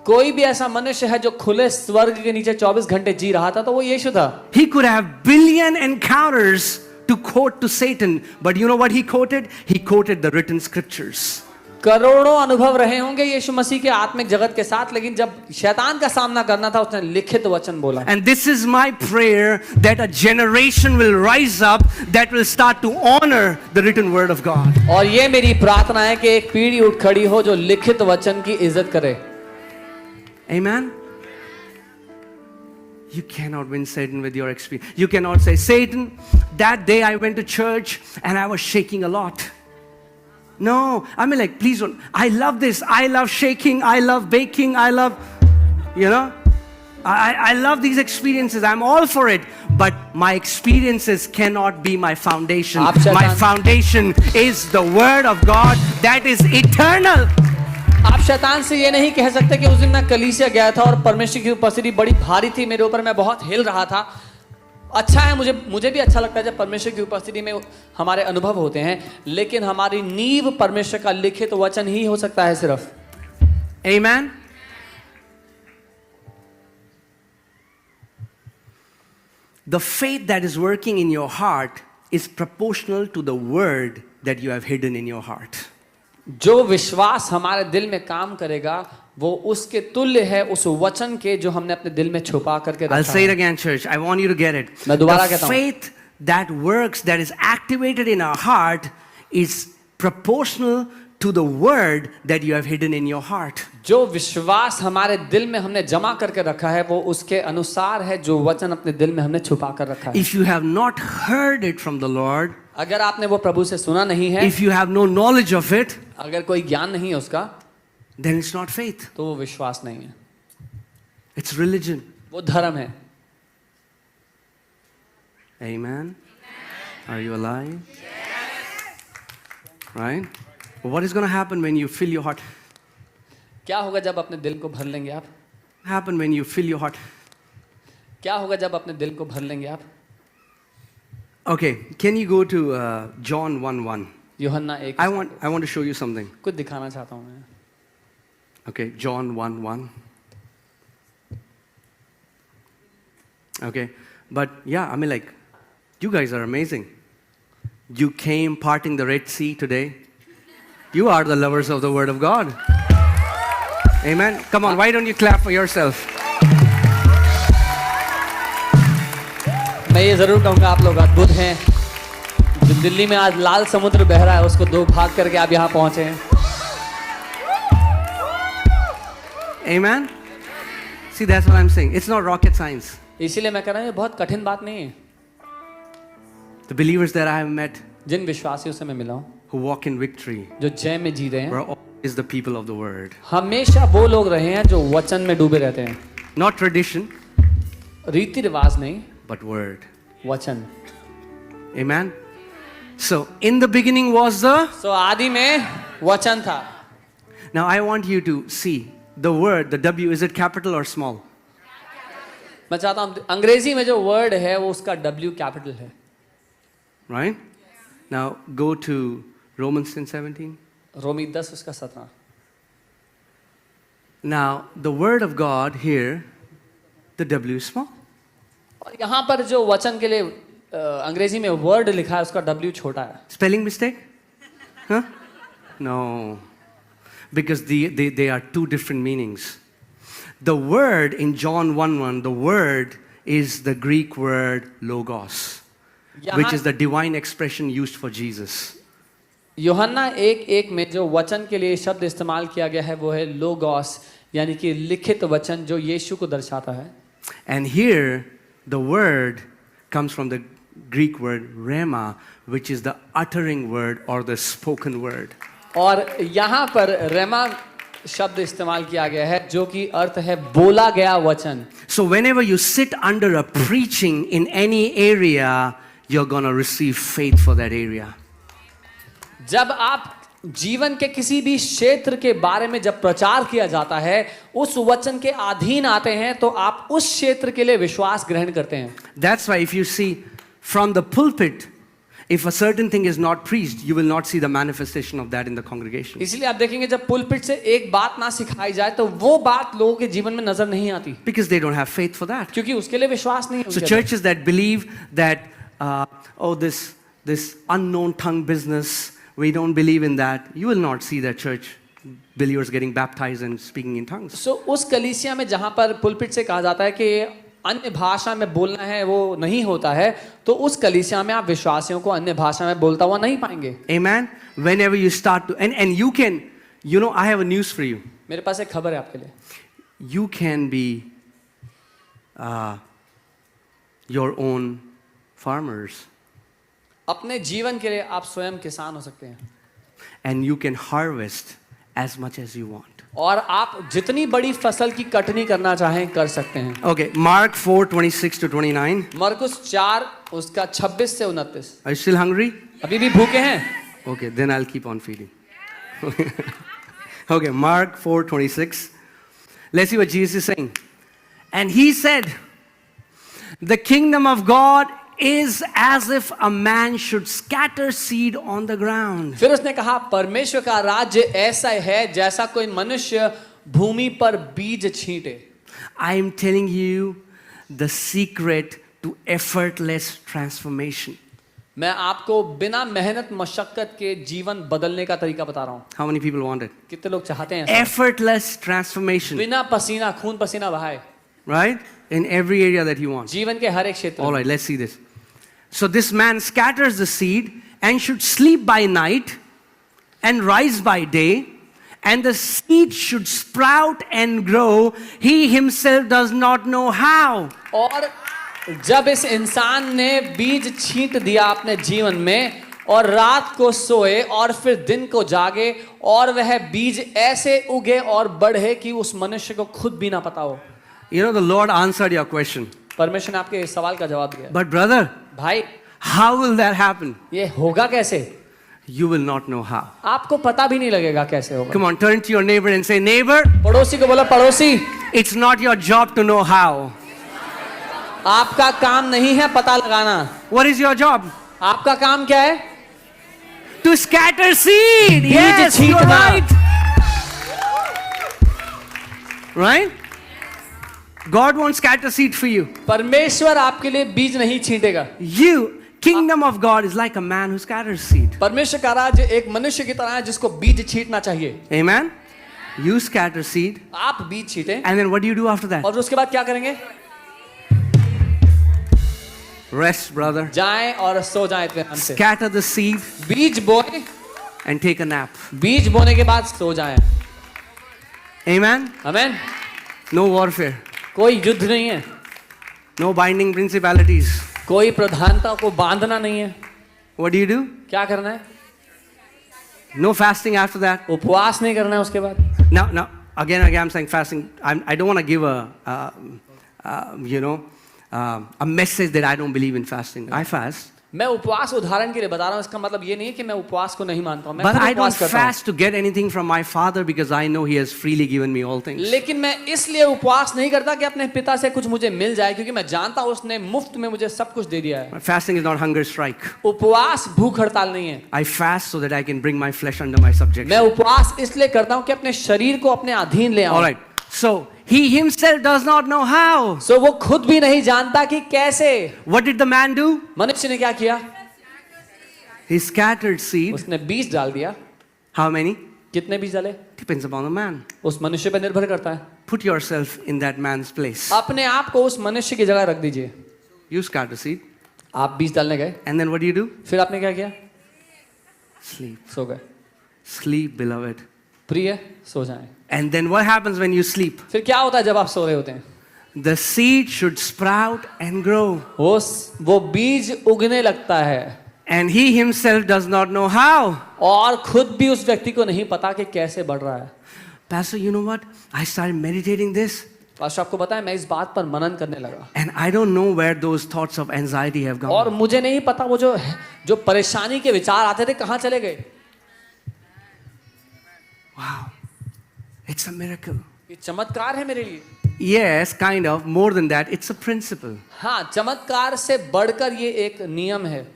कोई भी ऐसा मनुष्य है जो खुले स्वर्ग के नीचे 24 घंटे जी रहा था, तो वो यीशु था। He could have billion encounters to quote to Satan, but you know what he quoted? He quoted the written scriptures. करोड़ों अनुभव रहे होंगे यीशु मसीह के आत्मिक जगत के साथ, लेकिन जब शैतान का सामना करना था उसने लिखित वचन बोला। And this is my prayer, that a generation will rise up that will start to honor the written word of God. और ये मेरी प्रार्थना है कि एक पीढ़ी उठ खड़ी हो जो लिखित वचन की इज्जत करे। Amen. You cannot win Satan with your experience. You cannot say, Satan, that day I went to church and I was shaking a lot. No, I mean, like, please don't. I love this. I love shaking. I love baking. I love, you know, I love these experiences. I'm all for it. But my experiences cannot be my foundation. My foundation is the word of God that is eternal. आप शैतान से ये नहीं कह सकते कि उस दिन मैं कलीसिया गया था और परमेश्वर की उपस्थिति बड़ी भारी थी मेरे ऊपर, मैं बहुत हिल रहा था। अच्छा है, मुझे भी अच्छा लगता है जब परमेश्वर की उपस्थिति में हमारे अनुभव होते हैं, लेकिन हमारी नींव परमेश्वर का लिखित वचन ही हो सकता है सिर्फ। Amen. The faith that is working in your heart is proportional to the word that you have hidden in your heart. जो विश्वास हमारे दिल में काम करेगा वो उसके तुल्य है उस वचन के जो हमने अपने दिल में छुपा करके रखा है। I'll say it again, church. I want you to get it. मैं दोबारा The कहता हूँ। faith that works, that is activated in our heart, is proportional to the word that you have hidden in your heart. जो विश्वास हमारे दिल में हमने जमा करके रखा है वो उसके अनुसार है जो वचन अपने दिल में हमने छुपा कर रखा है। If you have not heard it from the Lord, अगर आपने वो प्रभु से सुना नहीं है, if you have no knowledge of it, अगर कोई ज्ञान नहीं है उसका, then it's not faith. तो वो विश्वास नहीं है, It's religion. वो धर्म है। Amen. Are you alive? Right? What is going to happen when you fill your heart? क्या होगा जब अपने दिल को भर लेंगे आप? Happen when you fill your heart. क्या होगा जब अपने दिल को भर लेंगे आप? Okay, can you go to John 1:1? यूहन्ना 1। I want to show you something. कुछ दिखाना चाहता हूँ मैं। Okay, John 1:1. Okay, but yeah, I mean, like, you guys are amazing. You came parting the Red Sea today. You are the lovers of the Word of God. Amen. Come on, why don't you clap for yourself? मैं ये जरूर कहूँगा आप लोग अद्भुत हैं। जो दिल्ली में आज लाल समुद्र बह रहा है उसको दो भाग करके आप यहाँ पहुँचे हैं। Amen. See, that's what I'm saying. It's not rocket science. इसीलिए मैं कह रहा हूँ ये बहुत कठिन बात नहीं है। The believers that I have met, जिन विश्वासियों से मैं मिला हूँ who walk in victory, जो जय में जी रहे हैं, were always the people of the Word. हमेशा वो लोग रहे हैं जो वचन में डूबे रहते हैं। Not tradition, रीति रिवाज नहीं, but Word. वचन। Amen. So, in the beginning was the... सो आदि में वचन था। Now, I want you to see the word, the W, is it capital or small? मैं चाहता हूँ अंग्रेजी में जो वर्ड है वो उसका W कैपिटल है। Right? Now, go to Romans 10:17. रोमी 10 उसका 17। Now, the word of God here, the W is small. और यहाँ पर जो वचन के लिए अंग्रेजी में वर्ड लिखा है उसका W छोटा है। Spelling mistake? Huh? No. Because they are two different meanings. The word in John 1:1, the word is the Greek word logos, which is the divine expression used for Jesus. यूहन्ना 1:1 में जो वचन के लिए शब्द इस्तेमाल किया गया है वो है लोगोस, यानी कि लिखित वचन जो यीशु को दर्शाता है। And here the word comes from the Greek word rema, which is the uttering word or the spoken word. और यहाँ पर रेमा शब्द इस्तेमाल किया गया है जो कि अर्थ है बोला गया वचन। So whenever you sit under a preaching in any area, you're going to receive faith for that area. जब आप जीवन के किसी भी क्षेत्र के बारे में जब प्रचार किया जाता है, उस वचन के अधीन आते हैं तो आप उस क्षेत्र के लिए विश्वास ग्रहण करते हैं। That's why if you see from the pulpit, If a certain thing is not preached, you will not see the manifestation of that in the congregation. इसलिए आप देखेंगे जब पुलपिट से एक बात ना सिखाई जाए तो वो बात लोगों के जीवन में नजर नहीं आती, Because they don't have faith for that. क्योंकि उसके लिए विश्वास नहीं है So उनके अंदर। churches that believe that, oh, this unknown tongue business, we don't believe in that, you will not see that church believers getting baptized and speaking in tongues. सो उस कलीसिया में जहां पर पुलपिट से कहा जाता है कि अन्य भाषा में बोलना है वो नहीं होता है, तो उस कलीसिया में आप विश्वासियों को अन्य भाषा में बोलता हुआ नहीं पाएंगे। Amen. Whenever you start to, and you can, you know, I have a news for you. मेरे पास एक खबर है आपके लिए, You can be your own farmers, अपने जीवन के लिए आप स्वयं किसान हो सकते हैं and you can harvest as much as you want. और आप जितनी बड़ी फसल की कटनी करना चाहें कर सकते हैं। Okay, Mark 4:26 to 29. मरकुस 4 उसका 26 से 29। Are you still hungry? अभी भी भूखे हैं? Okay, then I'll keep on feeding. Okay, Mark 4:26. Let's see what Jesus is saying. And he said, the kingdom of God is as if a man should scatter seed on the ground. फिर उसने कहा परमेश्वर का राज्य ऐसा है जैसा कोई मनुष्य भूमि पर बीज छींटे। I am telling you the secret to effortless transformation. मैं आपको बिना मेहनत मशक्कत के जीवन बदलने का तरीका बता रहा हूँ। How many people want it? कितने लोग चाहते हैं ऐसा? Effortless transformation, बिना पसीना खून पसीना बहाए right? In every area that you want. जीवन के हर एक क्षेत्र All में। right, let's see this. So this man scatters the seed and should sleep by night and rise by day, and the seed should sprout and grow. He himself does not know how. और जब इस इंसान ने बीज छींट दिया अपने जीवन में और रात को सोए और फिर दिन को जागे और वह बीज ऐसे उगे और बढ़े कि उस मनुष्य को खुद भी ना पता हो। You know, the Lord answered your question. परमेश्वर ने आपके इस सवाल का जवाब दिया। But brother, भाई how will that happen? ये होगा कैसे? You will not know how. आपको पता भी नहीं लगेगा कैसे होगा। Come on, turn to your neighbor and say, neighbor, पड़ोसी को बोला पड़ोसी, it's not your job to know how. आपका काम नहीं है पता लगाना। What is your job? आपका काम क्या है? To scatter seed. Yes, छींटना। you're right. Right? God won't scatter seed for you. परमेश्वर आपके लिए बीज नहीं छींटेगा। Kingdom of God is like a man who scatters seed. परमेश्वर का राज्य एक मनुष्य की तरह है जिसको बीज छींटना चाहिए। Amen? You scatter seed, आप बीज छींटे and then what do you do after that? और उसके बाद क्या करेंगे? Rest, brother. जाएं और सो जाएं इत्मीनान से। Scatter the seed बीज बोए, and take a nap. बीज बोने के बाद सो जाएं। Amen? आमीन। No warfare. कोई युद्ध नहीं है, No binding principalities. कोई प्रधानता को बांधना नहीं है। What do you do? क्या करना है? No fasting after that. उपवास नहीं करना है उसके बाद। Now, again, I'm saying fasting. I don't want to give a message that I don't believe in fasting. I fast. मैं उपवास उदाहरण के लिए बता रहा हूँ, इसका मतलब ये नहीं है कि मैं उपवास को नहीं मानता हूँ। मैं But खुद I don't उपवास करता हूँ। fast to get anything from my Father because I know He has freely given me all things. लेकिन मैं इसलिए उपवास नहीं करता कि अपने पिता से कुछ मुझे मिल जाए, क्योंकि मैं जानता हूँ उसने मुफ्त में मुझे सब कुछ दे दिया है। Fasting is not hunger strike. उपवास भूख हड़ताल नहीं है। I fast so that I can bring my flesh under my subjection. मैं उपवास इसलिए करता हूँ कि अपने शरीर को अपने अधीन ले आऊं। All right. So he himself does not know how. सो वो खुद भी नहीं जानता कि कैसे। What did the man do? मनुष्य ने क्या किया? He scattered seed. उसने बीज डाल दिया। How many? कितने बीज डाले? Depends upon the man. उस मनुष्य पर निर्भर करता है। Put yourself in that man's place. अपने आप को उस मनुष्य की जगह रख दीजिए। You scatter seed. आप बीज डालने गए, And then what do you do? फिर आपने क्या किया? Sleep. सो गए। Sleep, beloved. प्रिय सो जाएं। And then what happens when you sleep? फिर क्या होता है जब आप सो रहे होते हैं? The seed should sprout and grow. वो बीज उगने लगता है And he himself does not know how. और खुद भी उस व्यक्ति को नहीं पता कि कैसे बढ़ रहा है। Pastor, you know what? I started meditating this. Pastor आपको पता है मैं इस बात पर मनन करने लगा And I don't know where those thoughts of anxiety have और gone. मुझे नहीं पता वो जो परेशानी के विचार आते थे कहाँ चले गए। Wow. It's a miracle. ये चमत्कार है मेरे लिए। Yes, kind of. More than that, it's a principle. हाँ, चमत्कार से बढ़कर ये एक नियम है।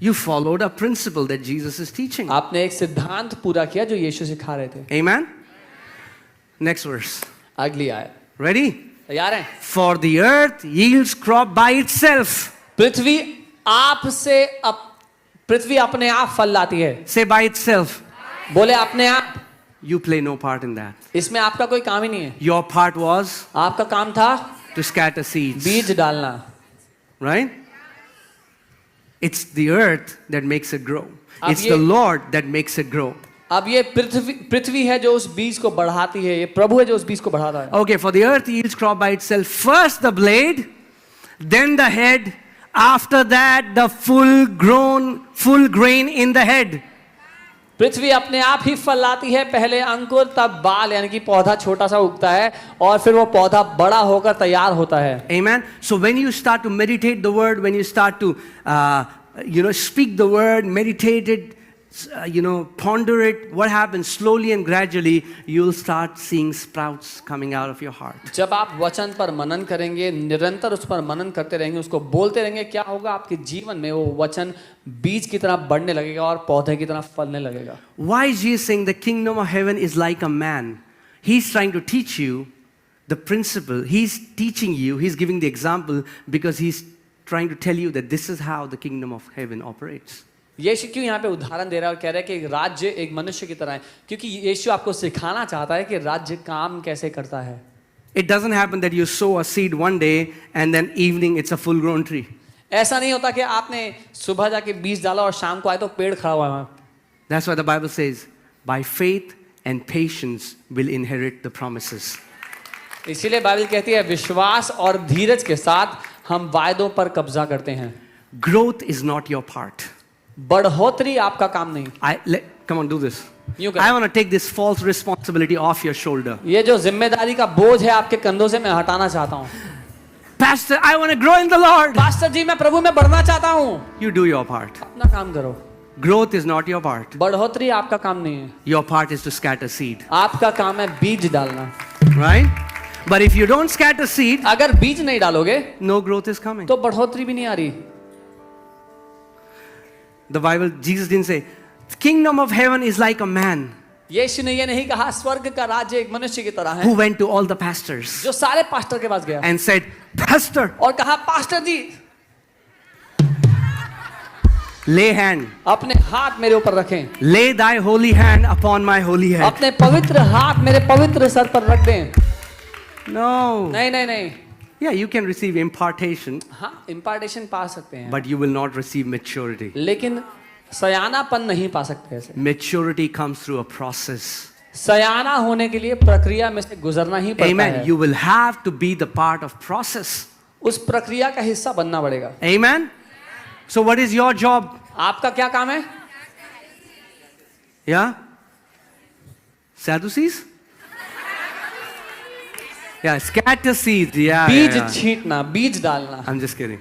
You followed a principle that Jesus is teaching. आपने एक सिद्धांत पूरा किया जो यीशु सिखा रहे थे। Amen? Next verse. अगली आयत, Ready? तैयार हैं? For the earth yields crop by itself. पृथ्वी पृथ्वी अपने आप फल लाती है। Say by itself. बोले अपने आप। You play no part in that. इसमें आपका कोई काम ही नहीं है। Your part was आपका काम था to scatter seeds. बीज डालना। Right? It's the earth that makes it grow. अब It's ये- the Lord that makes it grow. अब ये पृथ्वी है जो उस बीज को बढ़ाती है, ये प्रभु है जो उस बीज को बढ़ाता है। Okay, for the earth yields crop by itself. First the blade, then the head. After that, the full grain in the head. पृथ्वी अपने आप ही फल लाती है, पहले अंकुर तब बाल, यानी कि पौधा छोटा सा उगता है और फिर वो पौधा बड़ा होकर तैयार होता है। Amen. So when you start to meditate the word, when you start to, speak the word, meditate it, ponder it, what happens slowly and gradually, you'll start seeing sprouts coming out of your heart. जब आप वचन पर मनन करेंगे, निरंतर उस पर मनन करते रहेंगे, उसको बोलते रहेंगे, क्या होगा आपके जीवन में? वो वचन बीज की तरह बढ़ने लगेगा और पौधे की तरह फलने लगेगा। Why is Jesus saying the kingdom of heaven is like a man? He's trying to teach you the principle. He's teaching you, he's giving the example because he's trying to tell you that this is how the kingdom of heaven operates. यीशु क्यों यहाँ पे उदाहरण दे रहा है और कह रहा है कि एक राज्य एक मनुष्य की तरह है? क्योंकि यीशु आपको सिखाना चाहता है कि राज्य काम कैसे करता है। It doesn't happen that you sow a seed one day and then evening it's a full grown tree. ऐसा नहीं होता कि आपने सुबह जाके बीज डाला और शाम को आए तो पेड़ खड़ा हुआ है। That's why the Bible says, by faith and patience will inherit the promises. इसीलिए बाइबल कहती है विश्वास और धीरज के साथ हम वायदों पर कब्जा करते हैं। Growth is not your part. बढ़ोतरी आपका काम नहीं। Come on, do this. You can. I want to take this false responsibility off your shoulder. ये जो जिम्मेदारी का बोझ है आपके कंधों से मैं हटाना चाहता हूँ। Pastor, I want to grow in the Lord. Pastor ji मैं प्रभु में बढ़ना चाहता हूँ। You do your part. अपना काम करो। Growth is not your part. बढ़ोतरी आपका काम नहीं है। Your part is to scatter seed. आपका काम है बीज डालना। Right? But if you don't scatter seed, अगर बीज नहीं डालोगे no growth is coming. तो बढ़ोतरी भी नहीं आ रही। The Bible, Jesus didn't say, the kingdom of heaven is like a man यीशु ने ये नहीं कहा स्वर्ग का राज्य एक मनुष्य की तरह है who went to all the pastors जो सारे पास्टर के पास गया and said, Pastor, और कहा पास्टर जी lay hand, अपने हाथ मेरे ऊपर रखें, lay thy holy hand upon my holy head. अपने पवित्र हाथ मेरे पवित्र सर पर रख दें। No. नहीं नहीं नहीं, Yeah, you can receive impartation, हाँ इम्पार्टेशन पा सकते हैं but you will not receive maturity. लेकिन सयानापन नहीं पा सकते ऐसे। Maturity comes through a process. सयाना होने के लिए प्रक्रिया में से गुजरना ही पड़ता Amen. है। You will have to be the part of process. उस प्रक्रिया का हिस्सा बनना पड़ेगा। Amen. So what is your job? आपका क्या काम है? Yeah? Sadducees? Yeah, scatter seeds. Yeah. बीज yeah. छींटना, बीज डालना। I'm just kidding.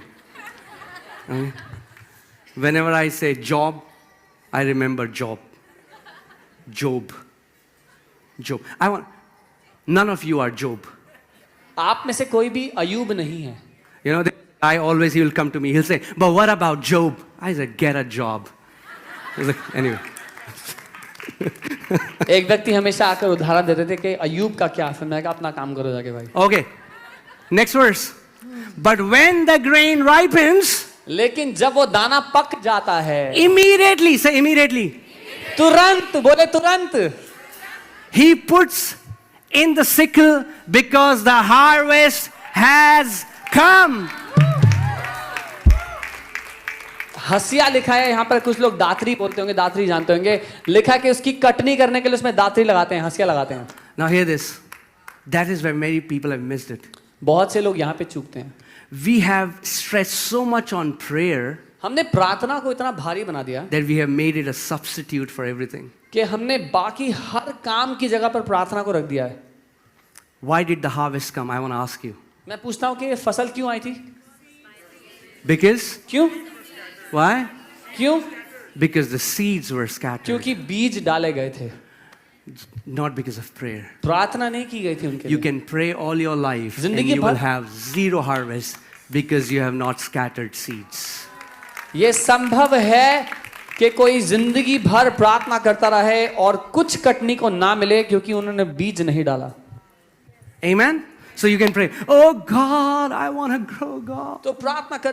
Okay. Whenever I say job, I remember Job. Job. Job. None of you are Job. आप में से कोई भी अयूब नहीं है। You know, he will come to me. He'll say, but what about Job? I said, get a job. He's like, anyway. एक व्यक्ति हमेशा आकर उदाहरण देते थे कि अयूब का क्या, फिर मैं कहा अपना काम करो जाके भाई। Okay. Next verse. But when the grain ripens, लेकिन जब वो दाना पक जाता है, immediately, say immediately, तुरंत, बोले तुरंत, he puts in the sickle because the harvest has come. हसिया लिखा है यहाँ पर, कुछ लोग दातरी बोलते होंगे, दातरी जानते होंगे, लिखा है कि उसकी कटनी करने के लिए उसमें दातरी लगाते हैं, हसिया लगाते हैं। Now hear this. That is where many people have missed it. बहुत से लोग यहाँ पे चूकते हैं। We have stressed so much on prayer हमने प्रार्थना को इतना भारी बना दिया that we have made it a substitute for everything. कि हमने बाकी हर काम की जगह पर प्रार्थना को रख दिया है। Why did the harvest come? I want to ask you. मैं पूछता हूँ कि ये फसल क्यों आई थी? Because? क्यों? Why? क्यों? Because the seeds were scattered. क्योंकि बीज डाले गए थे, Not because of prayer. प्रार्थना नहीं की गई थी उनके You लिए। can pray all your life and जिंदगी you will भर- have zero harvest because you have not scattered seeds. ये संभव है कि कोई जिंदगी भर प्रार्थना करता रहे और कुछ कटनी को ना मिले क्योंकि उन्होंने बीज नहीं डाला। Amen? So you can pray, oh God, I want to grow, God. तो प्रार्थना कर